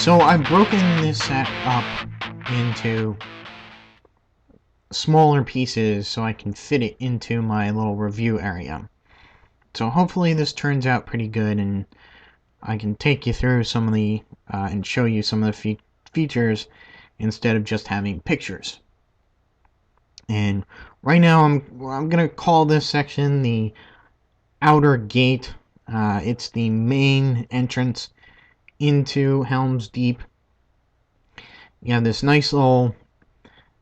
So I've broken this set up into smaller pieces so I can fit it into my little review area. So hopefully this turns out pretty good, and I can take you through some of the and show you some of the features instead of just having pictures. And right now I'm gonna call this section the outer gate. It's the main entrance into Helm's Deep. You have this nice little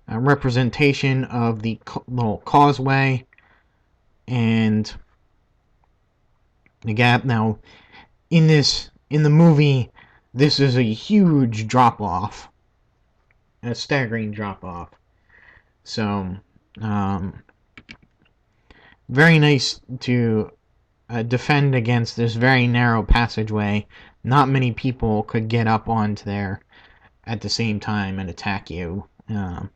representation of the little causeway and the gap. Now, in the movie, this is a huge drop off, a staggering drop off. So, very nice to defend against this very narrow passageway. Not many people could get up onto there at the same time and attack you. You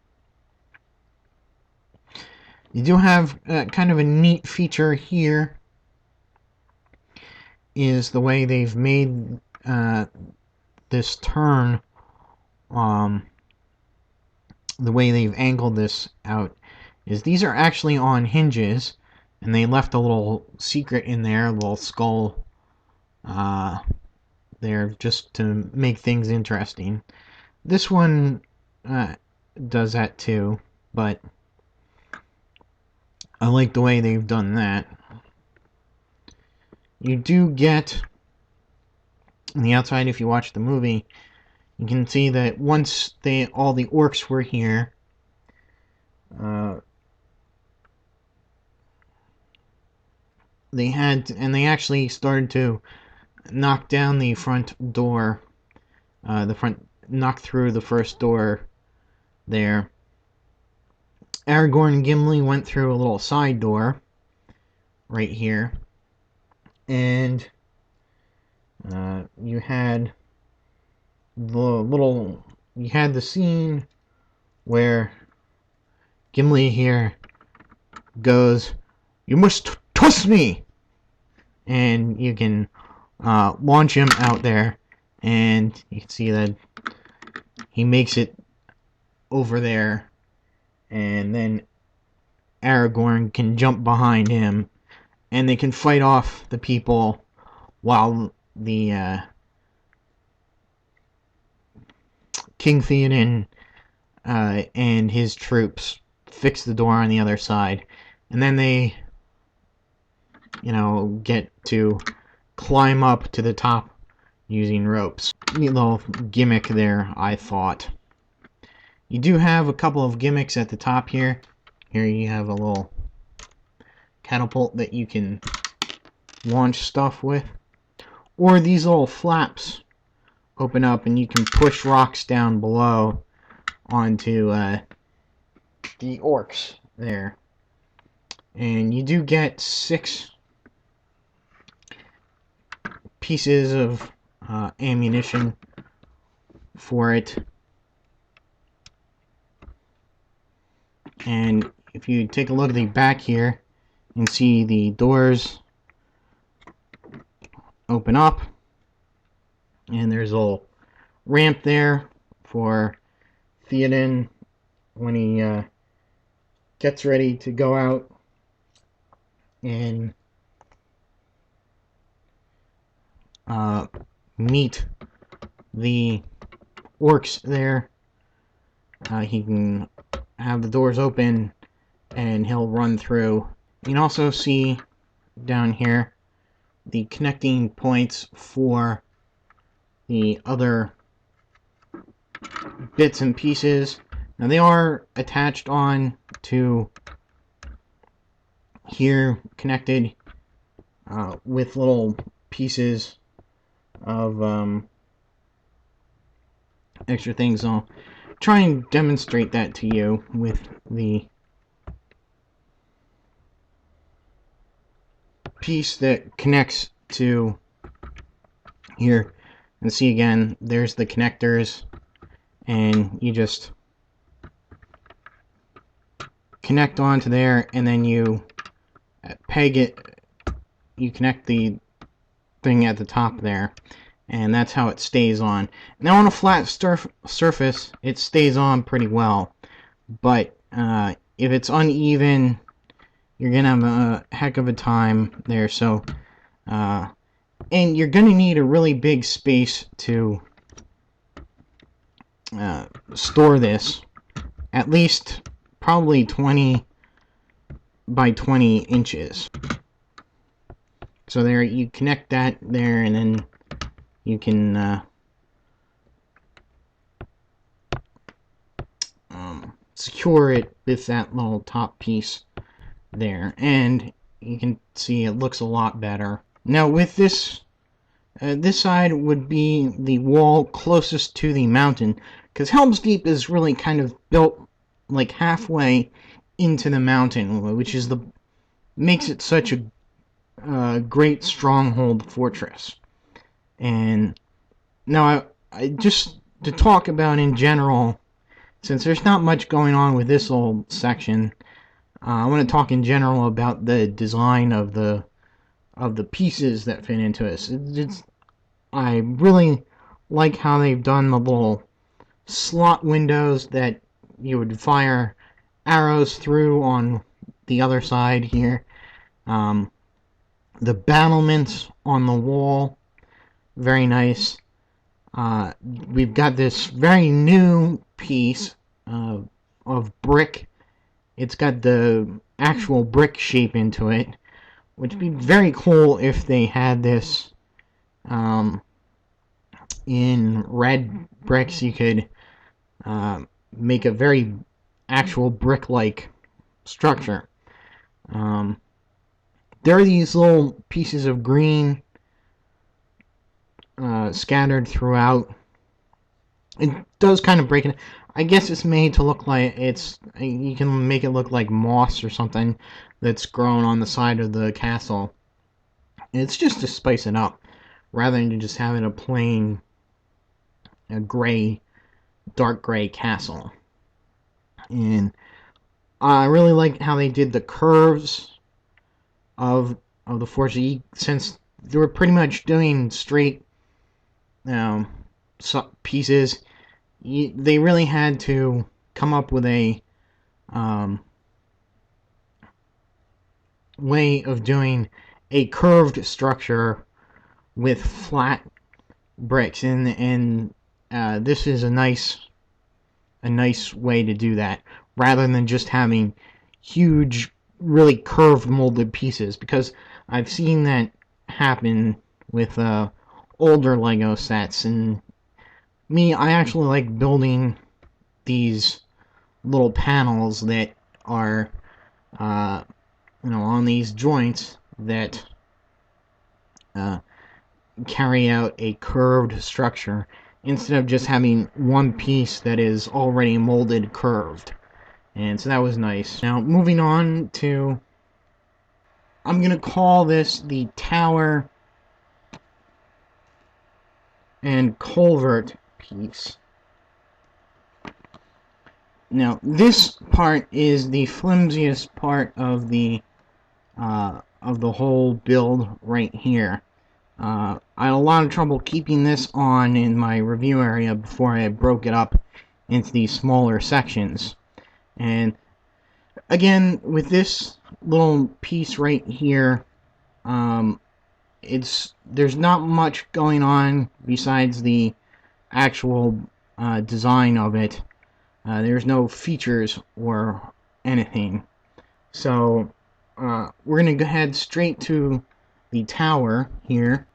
do have kind of a neat feature here, is the way they've made this turn, the way they've angled this out, is these are actually on hinges, and they left a little secret in there, a little skull there, just to make things interesting. This one does that too, but I like the way they've done that. You do get, on the outside, if you watch the movie, you can see that once all the orcs were here, they actually started to knock down the front door, knock through the first door there. Aragorn and Gimli went through a little side door right here, and you had the scene where Gimli here goes, "You must trust me," and you can launch him out there, and you can see that he makes it over there, and then Aragorn can jump behind him, and they can fight off the people while the King Theoden and his troops fix the door on the other side. And then they, get to climb up to the top using ropes. Neat little gimmick there, I thought. You do have a couple of gimmicks at the top here. Here you have a little catapult that you can launch stuff with. Or these little flaps open up and you can push rocks down below onto the orcs there. And you do get 6 pieces of ammunition for it. And if you take a look at the back here, you can see the doors open up, and there's a little ramp there for Theoden when he gets ready to go out and meet the orcs there. He can have the doors open and he'll run through. You can also see down here the connecting points for the other bits and pieces. Now they are attached on to here, connected with little pieces of extra things. I'll try and demonstrate that to you with the piece that connects to here. And see, again, there's the connectors, and you just connect onto there, and then you peg it, you connect the thing at the top there, and that's how it stays on. Now on a flat surface, it stays on pretty well, but if it's uneven, you're gonna have a heck of a time there. So, and you're gonna need a really big space to store this, at least probably 20 by 20 inches. So there, you connect that there, and then you can secure it with that little top piece there, and you can see it looks a lot better. Now with this, this side would be the wall closest to the mountain, because Helm's Deep is really kind of built like halfway into the mountain, which is makes it such a great stronghold fortress. And now I just to talk about in general, since there's not much going on with this little section, I want to talk in general about the design of the pieces that fit into this. I really like how they've done the little slot windows that you would fire arrows through on the other side here. The battlements on the wall, very nice. We've got this very new piece of brick. It's got the actual brick shape into it, which would be very cool if they had this in red bricks. You could make a very actual brick-like structure. There are these little pieces of green scattered throughout. It does kind of break it. I guess it's made to look like you can make it look like moss or something that's grown on the side of the castle. It's just to spice it up, rather than just having a plain, dark gray castle. And I really like how they did the curves of the fortress, since they were pretty much doing straight pieces. They really had to come up with a way of doing a curved structure with flat bricks, and this is a nice way to do that, rather than just having huge, really curved molded pieces, because I've seen that happen with older Lego sets. And I actually like building these little panels that are on these joints that carry out a curved structure, instead of just having one piece that is already molded curved. And so that was nice. Now moving on to, I'm gonna call this the tower and culvert piece. Now this part is the flimsiest part of the whole build right here. I had a lot of trouble keeping this on in my review area before I broke it up into these smaller sections. And again, with this little piece right here, there's not much going on besides the actual design of it. There's no features or anything. So we're going to go ahead straight to the tower here.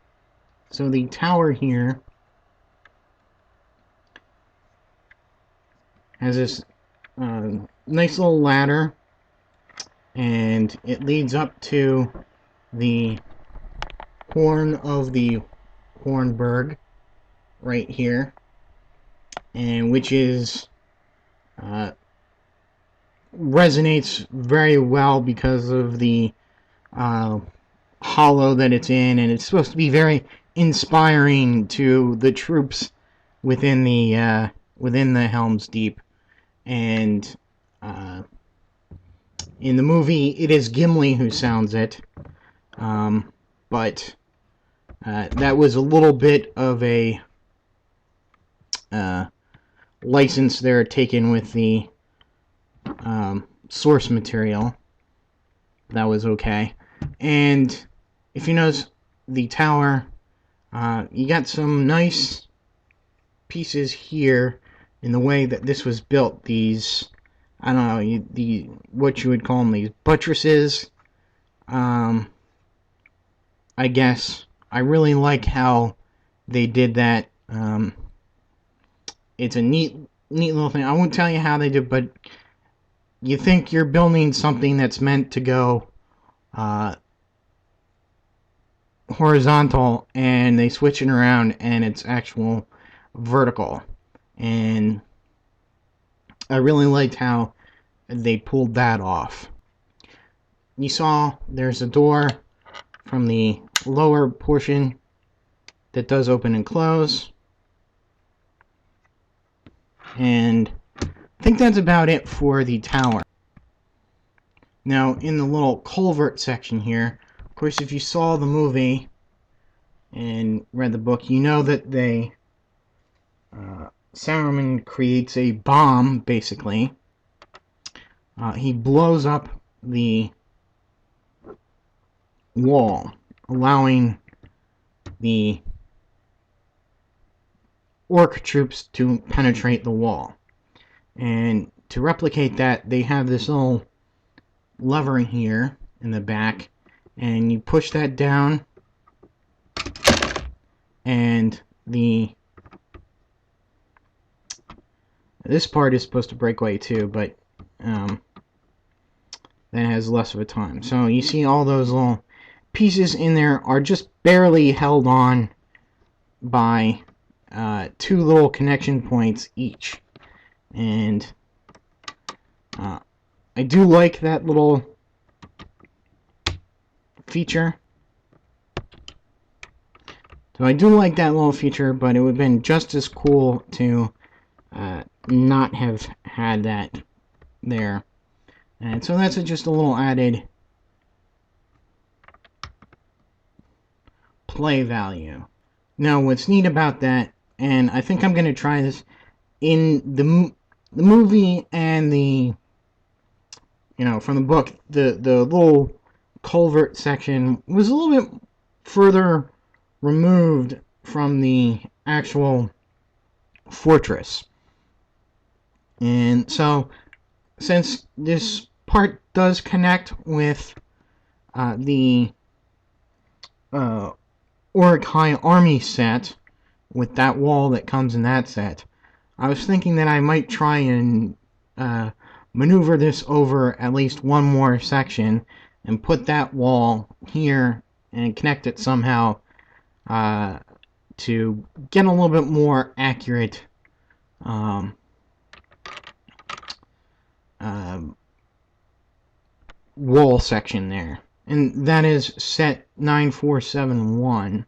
So the tower here has this nice little ladder, and it leads up to the horn of the Hornburg right here, and which is resonates very well because of the hollow that it's in, and it's supposed to be very inspiring to the troops within the Helm's Deep. And in the movie, it is Gimli who sounds it, but That was a little bit of a license there taken with the source material. That was okay. And if you notice the tower, you got some nice pieces here in the way that this was built. These, I don't know, what you would call them, these buttresses. I guess I really like how they did that. It's a neat little thing. I won't tell you how they do, but you think you're building something that's meant to go horizontal, and they switch it around, and it's actual vertical. And I really liked how they pulled that off. You saw there's a door from the lower portion that does open and close. And I think that's about it for the tower. Now, in the little culvert section here, of course, if you saw the movie and read the book, you know that Saruman creates a bomb, basically. He blows up the wall, allowing the orc troops to penetrate the wall. And to replicate that, they have this little lever here in the back, and you push that down, and this part is supposed to break away too, but that has less of a time. So you see all those little pieces in there are just barely held on by two little connection points each. And I do like that little feature. So I do like that little feature, but it would have been just as cool to not have had that there. And so that's just a little added play value. Now, what's neat about that, and I think I'm going to try this in the movie and from the book, the little culvert section was a little bit further removed from the actual fortress. And so, since this part does connect with the Uruk-hai army set, with that wall that comes in that set, I was thinking that I might try and maneuver this over at least one more section and put that wall here and connect it somehow to get a little bit more accurate wall section there. And that is set 9471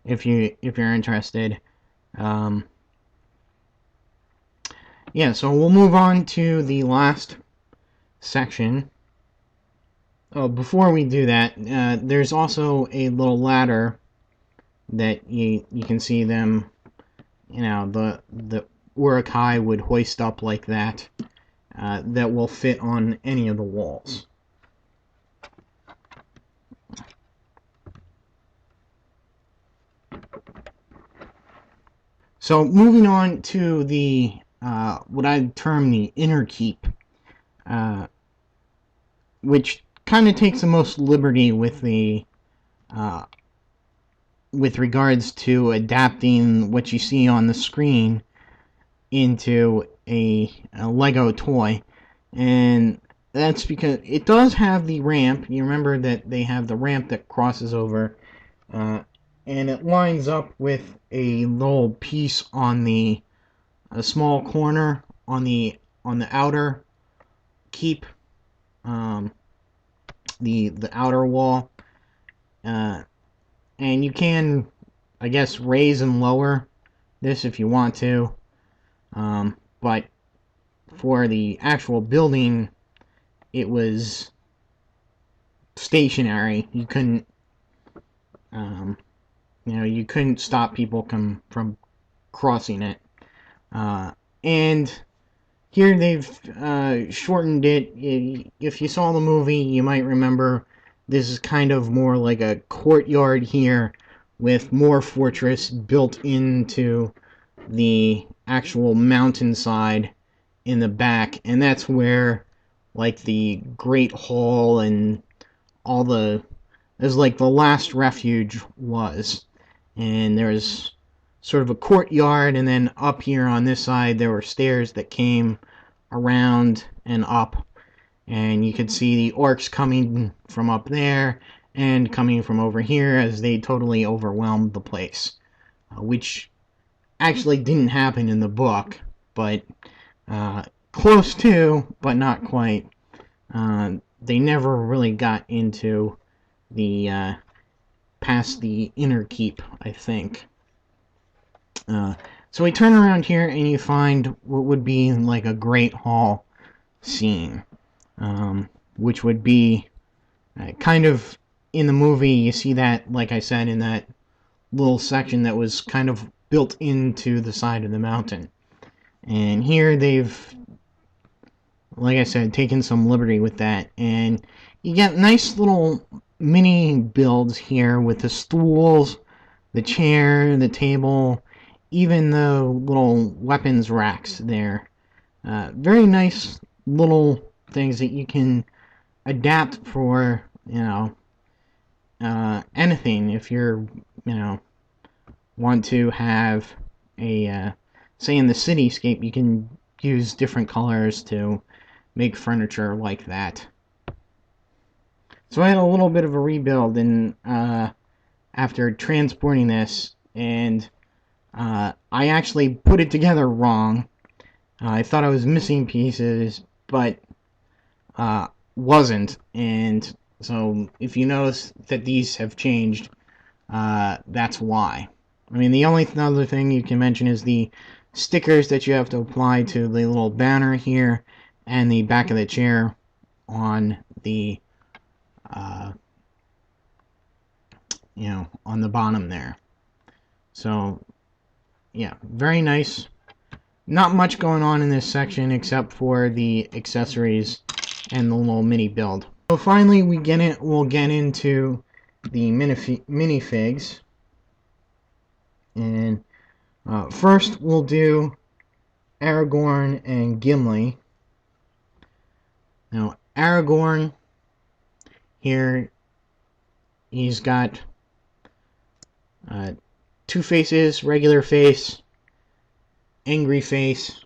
if you're interested. Yeah, so we'll move on to the last section. Oh, before we do that, there's also a little ladder that you can see them, the Uruk-hai would hoist up like that, that will fit on any of the walls. So moving on to the what I'd term the inner keep, which kind of takes the most liberty with the with regards to adapting what you see on the screen into a Lego toy. And that's because it does have the ramp. You remember that they have the ramp that crosses over, and it lines up with a little piece on a small corner on the outer keep, the outer wall, and you can, I guess, raise and lower this if you want to, but for the actual building, it was stationary. You couldn't you couldn't stop people from crossing it. And here they've shortened it. If you saw the movie, you might remember this is kind of more like a courtyard here with more fortress built into the actual mountainside in the back, and that's where like the Great Hall and all the is like the last refuge was. And there's sort of a courtyard, and then up here on this side there were stairs that came around and up, and you could see the orcs coming from up there and coming from over here as they totally overwhelmed the place, which actually didn't happen in the book, but close to, but not quite. They never really got into the past the inner keep, I think. So we turn around here and you find what would be like a Great Hall scene, which would be kind of in the movie. You see that, like I said, in that little section that was kind of built into the side of the mountain. And here they've, like I said, taken some liberty with that. And you get nice little mini builds here with the stools, the chair, the table, even the little weapons racks there. Very nice little things that you can adapt for, anything. If you're, want to have a, say in the cityscape, you can use different colors to make furniture like that. So I had a little bit of a rebuild after transporting this, and I actually put it together wrong. I thought I was missing pieces, but wasn't. And so if you notice that these have changed, that's why. I mean, the only other thing you can mention is the stickers that you have to apply to the little banner here and the back of the chair on the on the bottom there. So yeah, very nice. Not much going on in this section except for the accessories and the little mini build. So finally we'll get into the minifigs. And first we'll do Aragorn and Gimli. Now Aragorn here, he's got two faces, regular face, angry face.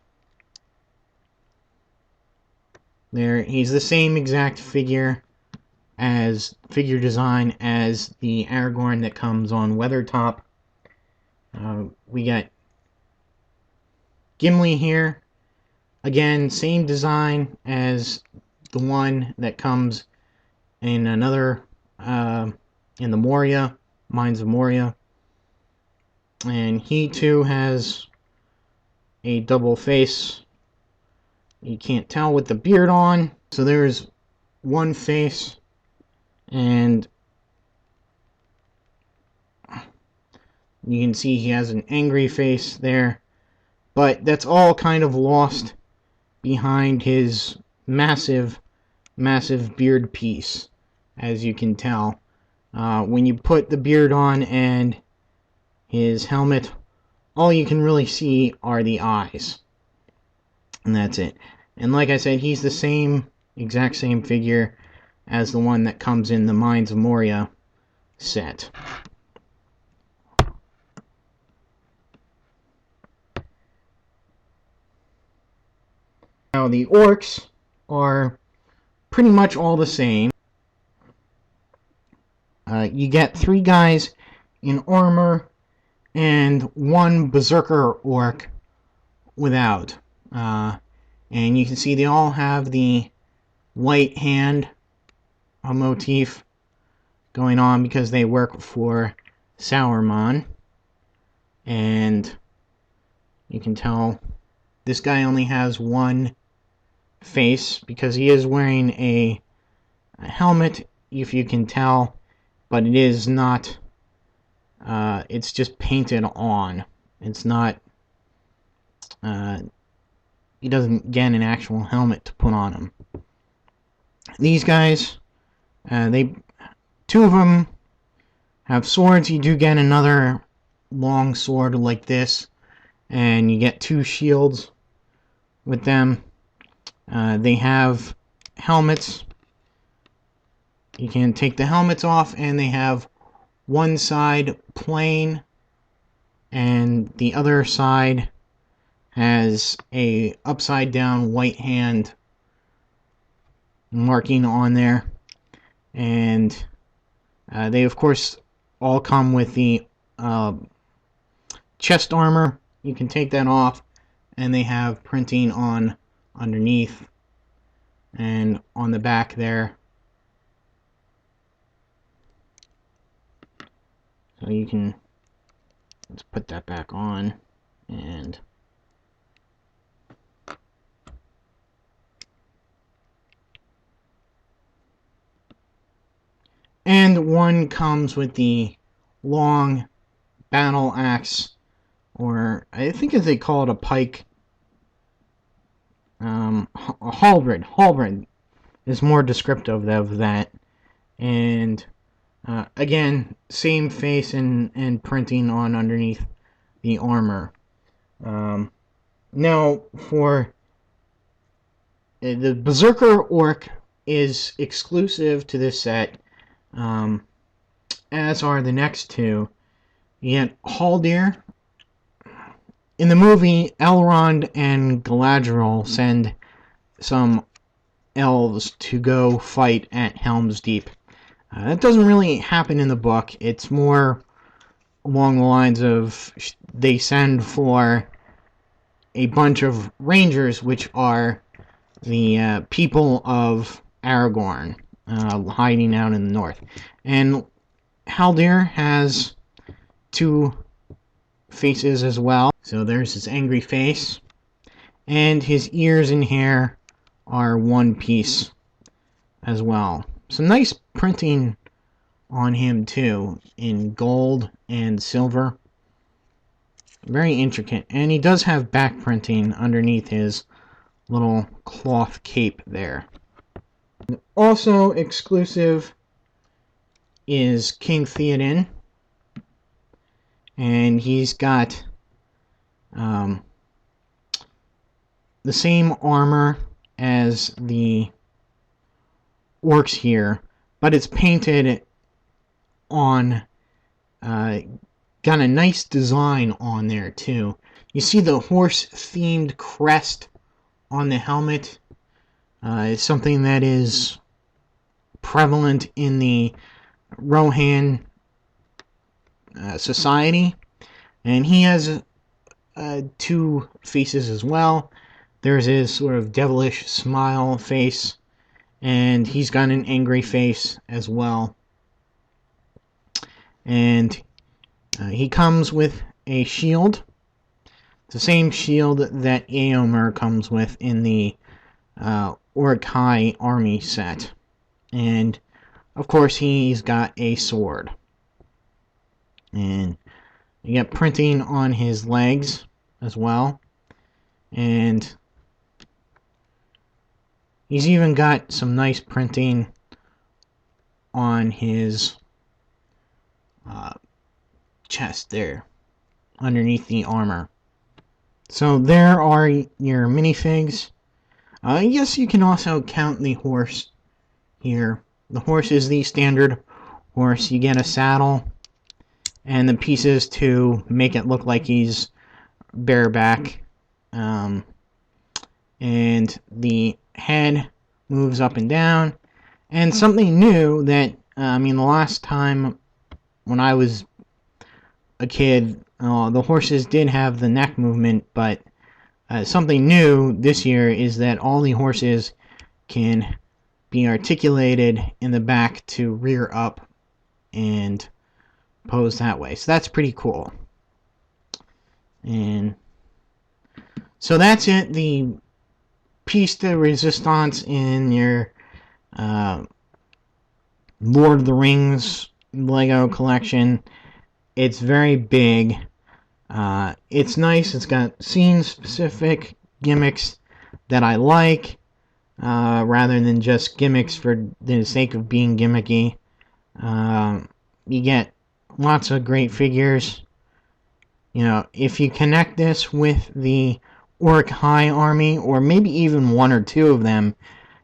There, he's the same exact figure design as the Aragorn that comes on Weathertop. We got Gimli here. Again, same design as the one that comes in another, in the Moria, Mines of Moria. And he too has a double face. You can't tell with the beard on. So there's one face, and you can see he has an angry face there. But that's all kind of lost behind his massive beard piece, as you can tell. When you put the beard on and his helmet, all you can really see are the eyes. And that's it. And like I said, he's the exact same figure as the one that comes in the Mines of Moria set. Now the orcs are pretty much all the same. You get 3 guys in armor and 1 berserker orc without. And you can see they all have the white hand motif going on because they work for Sauron. And you can tell this guy only has 1 face because he is wearing a helmet, if you can tell, but it is not It's just painted on. It's not, he doesn't get an actual helmet to put on him. These guys, two of them have swords. You do get another long sword like this, and you get 2 shields with them. They have helmets. You can take the helmets off, and they have one side plain, and the other side has a upside down white hand marking on there. And they of course all come with the chest armor. You can take that off, and they have printing on underneath and on the back there. So you can, let's put that back on, and one comes with the long battle axe, or I think as they call it, a pike. A halberd. Halberd is more descriptive of that. And again, same face and printing on underneath the armor. Now, for the Berserker Orc is exclusive to this set, as are the next two. You get Haldir. In the movie, Elrond and Galadriel send some elves to go fight at Helm's Deep. That doesn't really happen in the book. It's more along the lines of they send for a bunch of rangers, which are the people of Aragorn, hiding out in the north. And Haldir has 2 faces as well. So there's his angry face, and his ears and hair are one piece as well. Some nice printing on him too, in gold and silver. Very intricate. And he does have back printing underneath his little cloth cape there. Also exclusive is King Theoden. And he's got the same armor as the orcs here, but it's painted on, got a nice design on there too. You see the horse-themed crest on the helmet. It's something that is prevalent in the Rohan society, and he has 2 faces as well. There's his sort of devilish smile face, and he's got an angry face as well. And he comes with a shield, the same shield that Éomer comes with in the Uruk-hai army set. And of course he's got a sword. And you get printing on his legs as well. And he's even got some nice printing on his chest there, underneath the armor. So there are your minifigs. Yes, you can also count the horse here. The horse is the standard horse. You get a saddle and the pieces to make it look like he's bareback. And the head moves up and down. And something new that, the last time when I was a kid, the horses did have the neck movement, but something new this year is that all the horses can be articulated in the back to rear up and pose that way. So that's pretty cool. And so that's it. The piece de resistance in your Lord of the Rings Lego collection. It's very big. It's nice. It's got scene-specific gimmicks that I like, rather than just gimmicks for the sake of being gimmicky. You get lots of great figures. You know, if you connect this with the Orc High army, or maybe even one or two of them,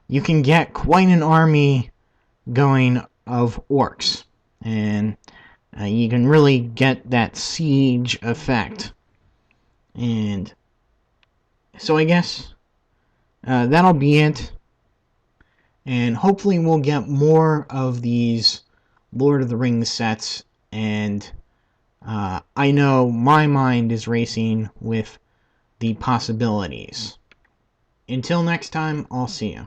you can get quite an army going of orcs. And you can really get that siege effect. And so I guess that'll be it. And hopefully we'll get more of these Lord of the Rings sets. And I know my mind is racing with the possibilities. Until next time, I'll see you.